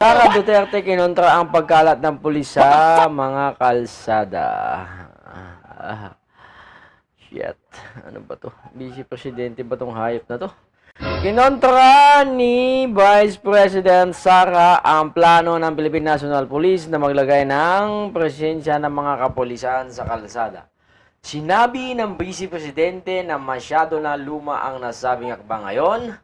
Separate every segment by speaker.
Speaker 1: Sara Duterte kinontra ang pagkalat ng pulis sa mga kalsada. Shit. Ano ba to? Vice Presidente ba tong hayop na to? Kinontra ni Vice President Sara ang plano ng Philippine National Police na maglagay ng presensya ng mga kapulisan sa kalsada. Sinabi ng Vice Presidente na masyado na luma ang nasabing akbang ngayon.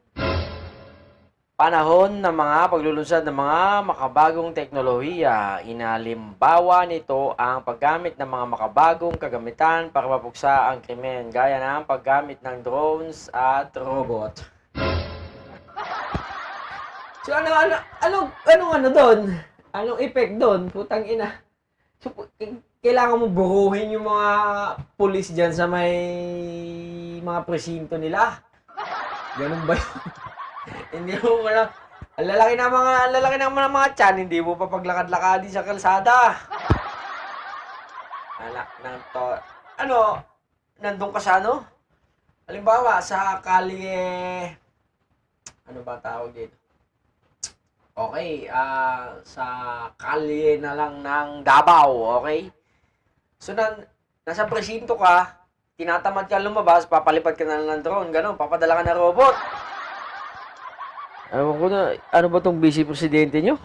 Speaker 1: Panahon ng mga paglulunsad ng mga makabagong teknolohiya, inalimbawa nito ang paggamit ng mga makabagong kagamitan para mapuksa ang krimen, gaya ng paggamit ng drones at robot. So anong doon? Anong effect doon? Putang ina. So, kailangan mo buruhin yung mga pulis dyan sa may mga presinto nila. Ganun ba yun? Hindi mo lang. Ang lalaki ng mga tiyan, hindi mo pa paglakad-lakadi sa kalsada. Nandun ka sa ano? Halimbawa, sa kalye, ano ba tawag dito? Okay, sa kalye na lang ng Davao, okay? So, nasa presinto ka, tinatamad ka lumabas, papalipad ka na lang ng drone, ganun, papadala ka ng robot. Ano ba tong vice presidente nyo?